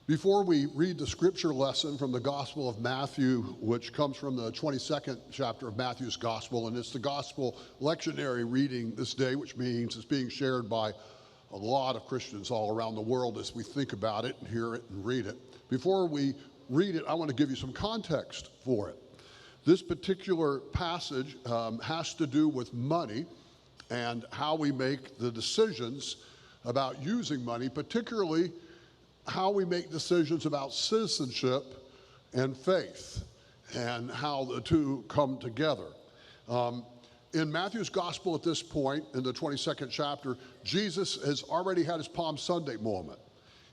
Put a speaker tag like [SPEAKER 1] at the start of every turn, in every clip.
[SPEAKER 1] Before we read the scripture lesson from the Gospel of Matthew, which comes from the 22nd chapter of Matthew's Gospel, and it's the Gospel lectionary reading this day, which means it's being shared by a lot of Christians all around the world as we think about it and hear it and read it. Before we read it, I want to give you some context for it. This particular passage has to do with money and how we make the decisions about using money, particularly how we make decisions about citizenship and faith and how the two come together. In Matthew's gospel at this point, in the 22nd chapter, Jesus has already had his Palm Sunday moment.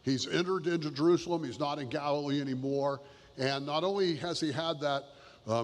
[SPEAKER 1] He's entered into Jerusalem. He's not in Galilee anymore. And not only has he had that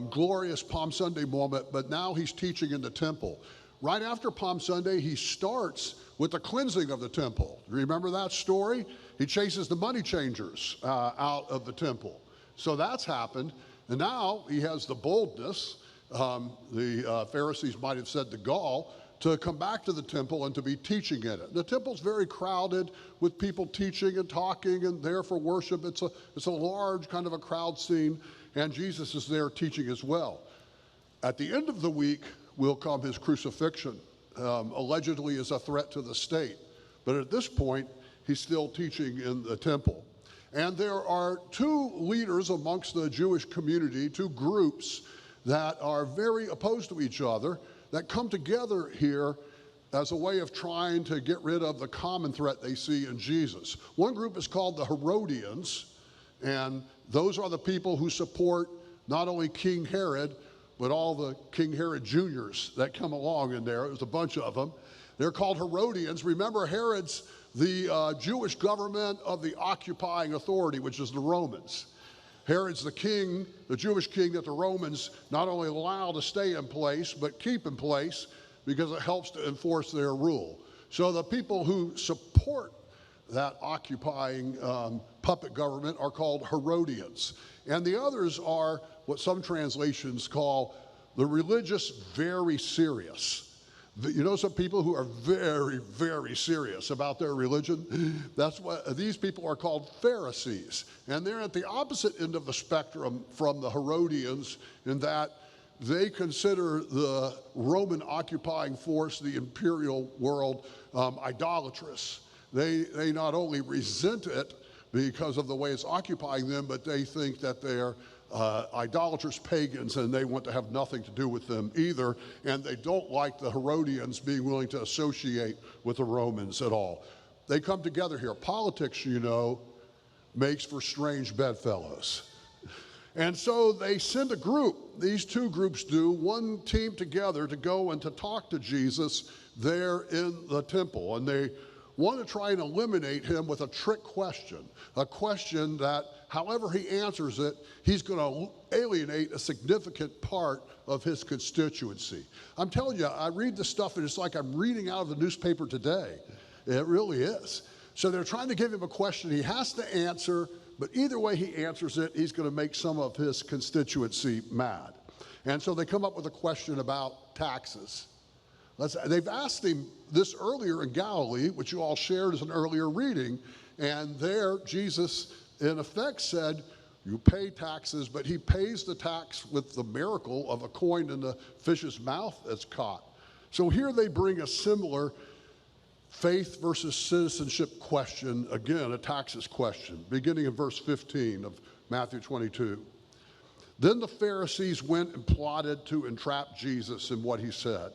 [SPEAKER 1] glorious Palm Sunday moment, but now he's teaching in the temple. Right after Palm Sunday, he starts with the cleansing of the temple. Remember that story? He chases the money changers out of the temple. So that's happened. And now he has the boldness, the Pharisees might have said the gall, to come back to the temple and to be teaching in it. The temple's very crowded with people teaching and talking and there for worship. It's a large kind of a crowd scene, and Jesus is there teaching as well. At the end of the week will come his crucifixion, allegedly as a threat to the state. But at this point, he's still teaching in the temple. And there are two leaders amongst the Jewish community, two groups that are very opposed to each other, that come together here as a way of trying to get rid of the common threat they see in Jesus. One group is called the Herodians, and those are the people who support not only King Herod, but all the King Herod Juniors that come along in there. There's a bunch of them. They're called Herodians. Remember, Herod's the Jewish government of the occupying authority, which is the Romans. Herod's the king, the Jewish king that the Romans not only allow to stay in place, but keep in place because it helps to enforce their rule. So the people who support that occupying puppet government are called Herodians. And the others are what some translations call the religious very serious. You know some people who are very, very serious about their religion? That's what these people are called Pharisees. And they're at the opposite end of the spectrum from the Herodians in that they consider the Roman occupying force, the imperial world, idolatrous. They not only resent it because of the way it's occupying them, but they think that they're idolatrous pagans and they want to have nothing to do with them either. And they don't like the Herodians being willing to associate with the Romans at all. They come together here. Politics, you know, makes for strange bedfellows. And so they send a group, these two groups do, one team together to go and to talk to Jesus there in the temple. And they want to try and eliminate him with a trick question, a question that however he answers it, he's going to alienate a significant part of his constituency. I'm telling you, I read this stuff and it's like I'm reading out of the newspaper today. It really is. So they're trying to give him a question he has to answer, but either way he answers it, he's going to make some of his constituency mad. And so they come up with a question about taxes. They've asked him this earlier in Galilee, which you all shared as an earlier reading, and there Jesus in effect said, you pay taxes, but he pays the tax with the miracle of a coin in the fish's mouth that's caught. So here they bring a similar faith versus citizenship question, again, a taxes question, beginning in verse 15 of Matthew 22. Then the Pharisees went and plotted to entrap Jesus in what he said.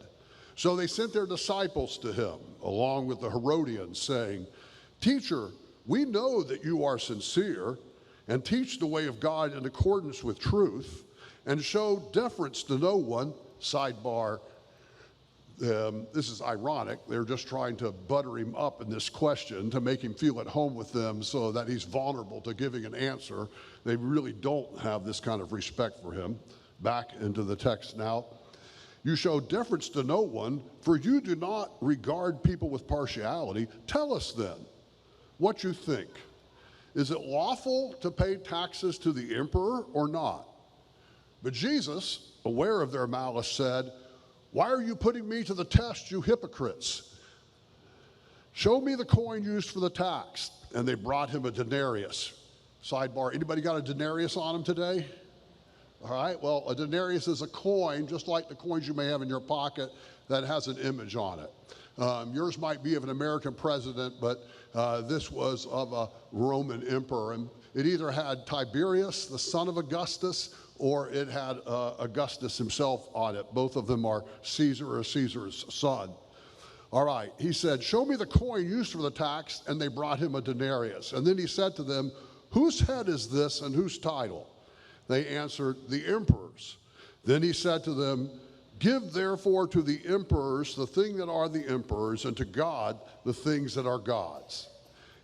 [SPEAKER 1] So they sent their disciples to him, along with the Herodians, saying, Teacher, we know that you are sincere and teach the way of God in accordance with truth and show deference to no one. Sidebar, this is ironic. They're just trying to butter him up in this question to make him feel at home with them so that he's vulnerable to giving an answer. They really don't have this kind of respect for him. Back into the text now. You show deference to no one, for you do not regard people with partiality. Tell us then what you think. Is it lawful to pay taxes to the emperor or not? But Jesus, aware of their malice, said, Why are you putting me to the test, you hypocrites? Show me the coin used for the tax. And they brought him a denarius. Sidebar, anybody got a denarius on them today? All right, well, a denarius is a coin, just like the coins you may have in your pocket, that has an image on it. Yours might be of an American president, but this was of a Roman emperor. And it either had Tiberius, the son of Augustus, or it had Augustus himself on it. Both of them are Caesar or Caesar's son. All right, he said, show me the coin used for the tax, and they brought him a denarius. And then he said to them, whose head is this and whose title? They answered, the emperor's. Then he said to them, give therefore to the emperors the thing that are the emperors, and to God the things that are God's.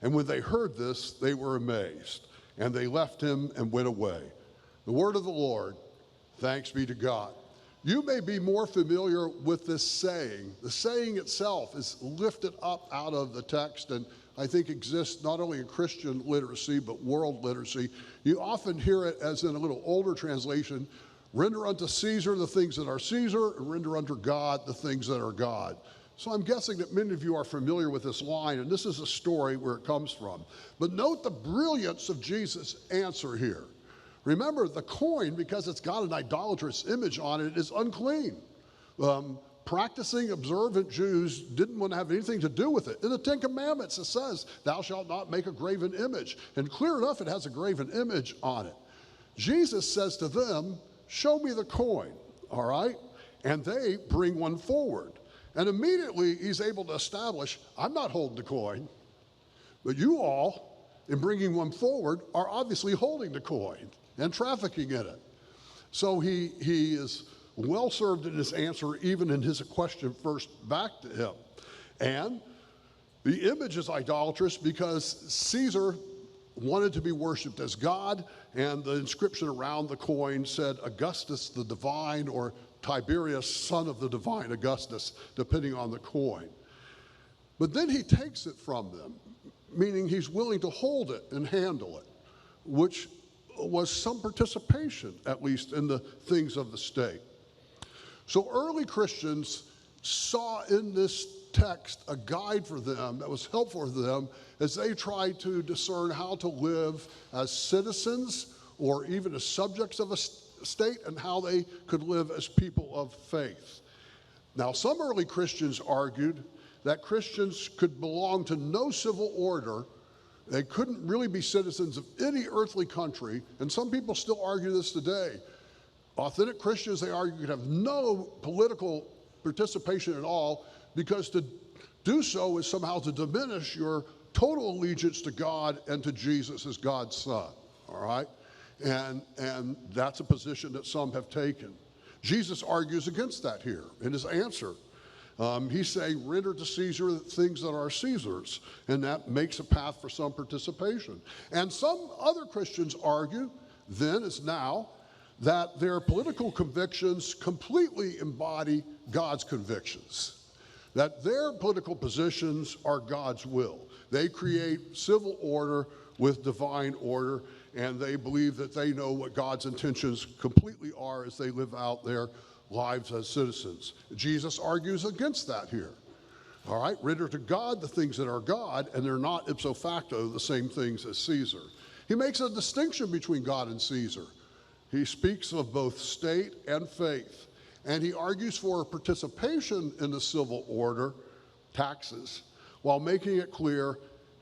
[SPEAKER 1] And when they heard this, they were amazed, and they left him and went away. The word of the Lord, thanks be to God. You may be more familiar with this saying. The saying itself is lifted up out of the text, and I think exists not only in Christian literacy, but world literacy. You often hear it as in a little older translation, render unto Caesar the things that are Caesar, and render unto God the things that are God. So I'm guessing that many of you are familiar with this line, and this is a story where it comes from. But note the brilliance of Jesus' answer here. Remember, the coin, because it's got an idolatrous image on it, is unclean. Practicing observant Jews didn't want to have anything to do with it. In the Ten Commandments, it says, thou shalt not make a graven image. And clear enough, it has a graven image on it. Jesus says to them, show me the coin, all right? And they bring one forward. And immediately, he's able to establish, I'm not holding the coin, but you all, in bringing one forward, are obviously holding the coin and trafficking in it. So he is well served in his answer, even in his question first back to him. And the image is idolatrous because Caesar wanted to be worshiped as God, and the inscription around the coin said Augustus the divine, or Tiberius, son of the divine Augustus, depending on the coin. But then he takes it from them, meaning he's willing to hold it and handle it, which was some participation, at least, in the things of the state. So early Christians saw in this text a guide for them that was helpful for them as they tried to discern how to live as citizens or even as subjects of a state, and how they could live as people of faith. Now, some early Christians argued that Christians could belong to no civil order. They couldn't really be citizens of any earthly country, and some people still argue this today. Authentic Christians, they argue, could have no political participation at all, because to do so is somehow to diminish your total allegiance to God and to Jesus as God's Son, all right? And that's a position that some have taken. Jesus argues against that here in his answer. He's saying, render to Caesar the things that are Caesar's, and that makes a path for some participation. And some other Christians argue, then as now, that their political convictions completely embody God's convictions, that their political positions are God's will. They create civil order with divine order, and they believe that they know what God's intentions completely are as they live out their lives as citizens. Jesus argues against that here. All right, render to God the things that are God, and they're not ipso facto the same things as Caesar. He makes a distinction between God and Caesar. He speaks of both state and faith, and he argues for participation in the civil order, taxes, while making it clear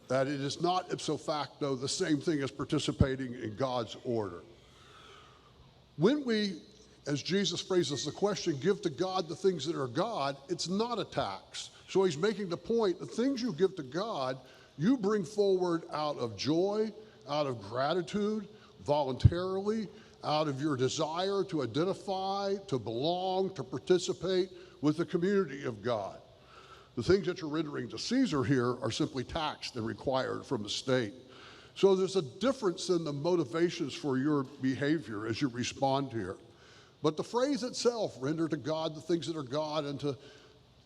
[SPEAKER 1] that it is not ipso facto the same thing as participating in God's order. When we, as Jesus phrases the question, give to God the things that are God, it's not a tax. So he's making the point, the things you give to God, you bring forward out of joy, out of gratitude, voluntarily, out of your desire to identify, to belong, to participate with the community of God. The things that you're rendering to Caesar here are simply taxed and required from the state. So there's a difference in the motivations for your behavior as you respond here. But the phrase itself, render to God the things that are God, and to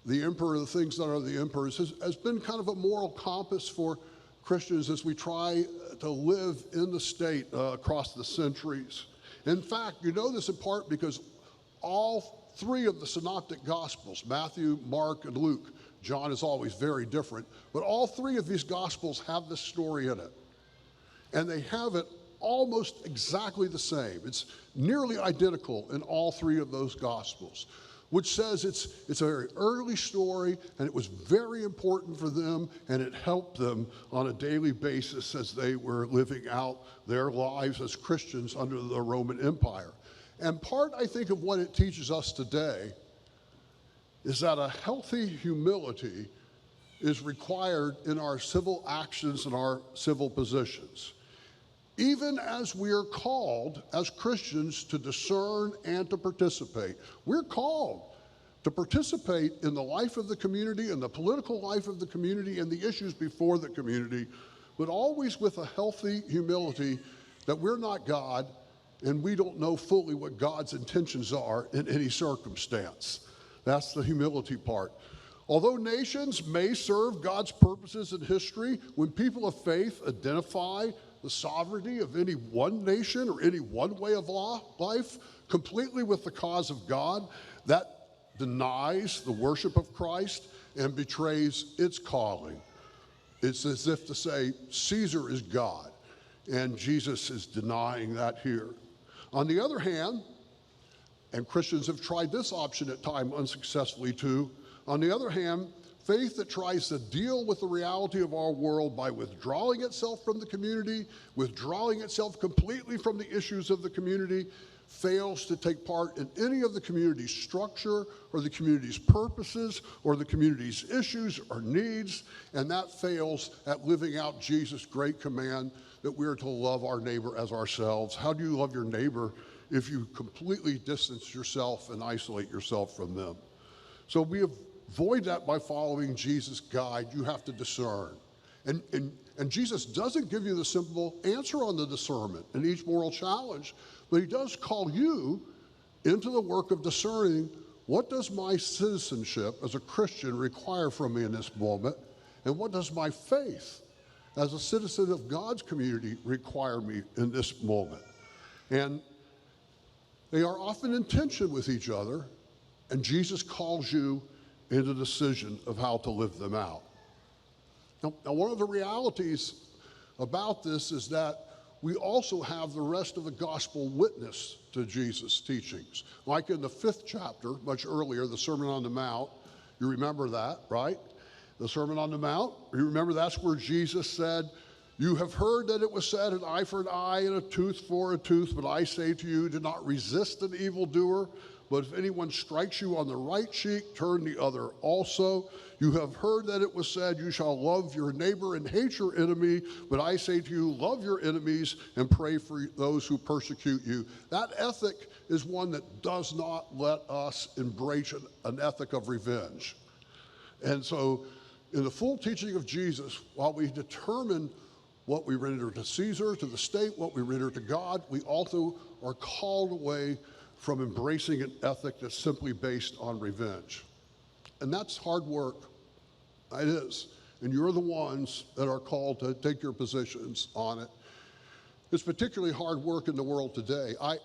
[SPEAKER 1] the emperor the things that are the emperors, has been kind of a moral compass for Christians as we try to live in the state across the centuries. In fact, you know this in part because all three of the synoptic gospels, Matthew, Mark, and Luke, John is always very different, but all three of these gospels have this story in it. And they have it almost exactly the same. It's nearly identical in all three of those Gospels, which says it's a very early story, and it was very important for them, and it helped them on a daily basis as they were living out their lives as Christians under the Roman Empire. And part, I think, of what it teaches us today is that a healthy humility is required in our civil actions and our civil positions. Even as we are called as Christians to discern and to participate, we're called to participate in the life of the community and the political life of the community and the issues before the community, but always with a healthy humility that we're not God and we don't know fully what God's intentions are in any circumstance. That's the humility part. Although nations may serve God's purposes in history, when people of faith identify the sovereignty of any one nation or any one way of life completely with the cause of God, that denies the worship of Christ and betrays its calling. It's as if to say Caesar is God, and Jesus is denying that here. On the other hand, and Christians have tried this option at times unsuccessfully too, on the other hand, faith that tries to deal with the reality of our world by withdrawing itself from the community, withdrawing itself completely from the issues of the community, fails to take part in any of the community's structure or the community's purposes or the community's issues or needs, and that fails at living out Jesus' great command that we are to love our neighbor as ourselves. How do you love your neighbor if you completely distance yourself and isolate yourself from them? So we avoid that by following Jesus' guide. You have to discern. And Jesus doesn't give you the simple answer on the discernment in each moral challenge, but he does call you into the work of discerning what does my citizenship as a Christian require from me in this moment, and what does my faith as a citizen of God's community require me in this moment. And they are often in tension with each other, and Jesus calls you into the decision of how to live them out. Now, one of the realities about this is that we also have the rest of the gospel witness to Jesus' teachings. Like in the 5th chapter, much earlier, the Sermon on the Mount, you remember that, right? The Sermon on the Mount, you remember that's where Jesus said, "You have heard that it was said, an eye for an eye and a tooth for a tooth, but I say to you, do not resist an evildoer. But if anyone strikes you on the right cheek, turn the other also. You have heard that it was said, you shall love your neighbor and hate your enemy. But I say to you, love your enemies and pray for those who persecute you." That ethic is one that does not let us embrace an ethic of revenge. And so in the full teaching of Jesus, while we determine what we render to Caesar, to the state, what we render to God, we also are called away from embracing an ethic that's simply based on revenge. And that's hard work. It is. And you're the ones that are called to take your positions on it. It's particularly hard work in the world today. I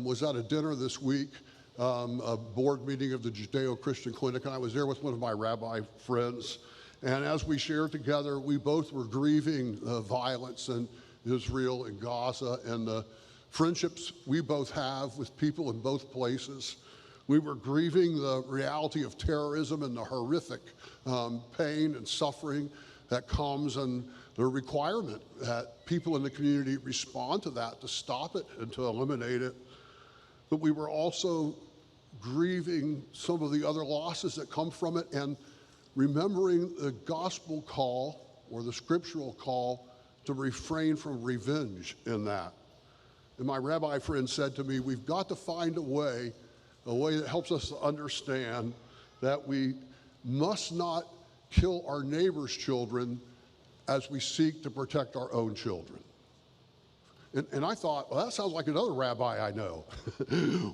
[SPEAKER 1] was at a dinner this week, a board meeting of the Judeo-Christian Clinic, and I was there with one of my rabbi friends. And as we shared together, we both were grieving the violence in Israel and Gaza and the friendships we both have with people in both places. We were grieving the reality of terrorism and the horrific pain and suffering that comes, and the requirement that people in the community respond to that, to stop it and to eliminate it. But we were also grieving some of the other losses that come from it and remembering the gospel call or the scriptural call to refrain from revenge in that. And my rabbi friend said to me, we've got to find a way that helps us to understand that we must not kill our neighbor's children as we seek to protect our own children. And I thought, well, that sounds like another rabbi I know,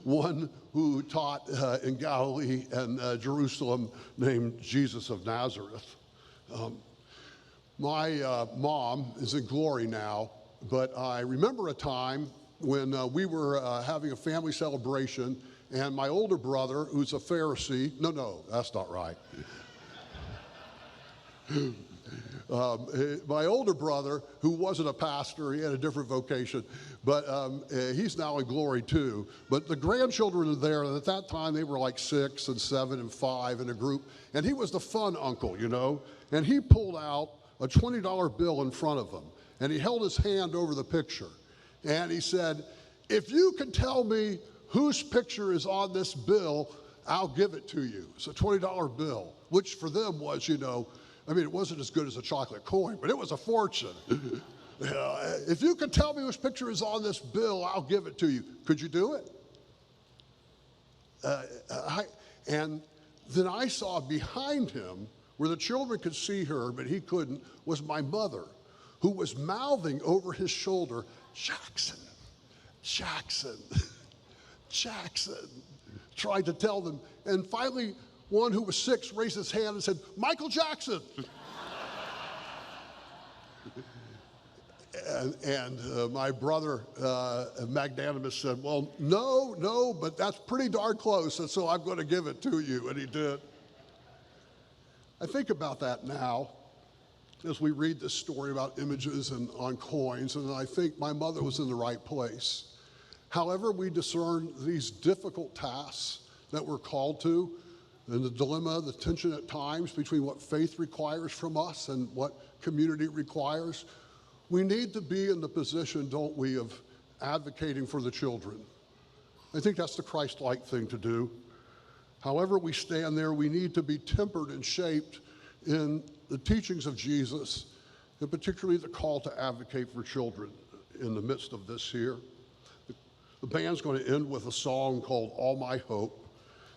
[SPEAKER 1] one who taught in Galilee and Jerusalem named Jesus of Nazareth. My mom is in glory now, but I remember a time when we were having a family celebration, and my older brother, who's a Pharisee, no, that's not right. My older brother, who wasn't a pastor, he had a different vocation, but he's now in glory too. But the grandchildren are there, and at that time they were like 6 and 7 and 5 in a group, and he was the fun uncle, you know, and he pulled out a $20 bill in front of them, and he held his hand over the picture, and he said, "If you can tell me whose picture is on this bill, I'll give it to you." It's a $20 bill, which for them was, you know, I mean, it wasn't as good as a chocolate coin, but it was a fortune. If you can tell me which picture is on this bill, I'll give it to you. Could you do it? And then I saw behind him, where the children could see her, but he couldn't, was my mother, who was mouthing over his shoulder, "Jackson, Jackson, Jackson," trying to tell them. And finally, one who was 6 raised his hand and said, "Michael Jackson." and my brother, magnanimous, said, "Well, no, but that's pretty darn close, and so I'm going to give it to you," and he did. I think about that now as we read this story about images and on coins, and I think my mother was in the right place. However, we discern these difficult tasks that we're called to, and the dilemma, the tension at times between what faith requires from us and what community requires. We need to be in the position, don't we, of advocating for the children. I think that's the Christ-like thing to do. However we stand there, we need to be tempered and shaped in the teachings of Jesus, and particularly the call to advocate for children in the midst of this here. The band's going to end with a song called "All My Hope."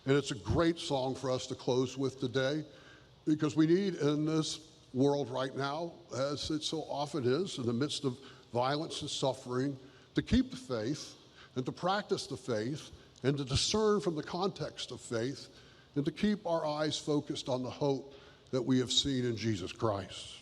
[SPEAKER 1] And it's a great song for us to close with today, because we need in this world right now, as it so often is, in the midst of violence and suffering, to keep the faith and to practice the faith and to discern from the context of faith and to keep our eyes focused on the hope that we have seen in Jesus Christ.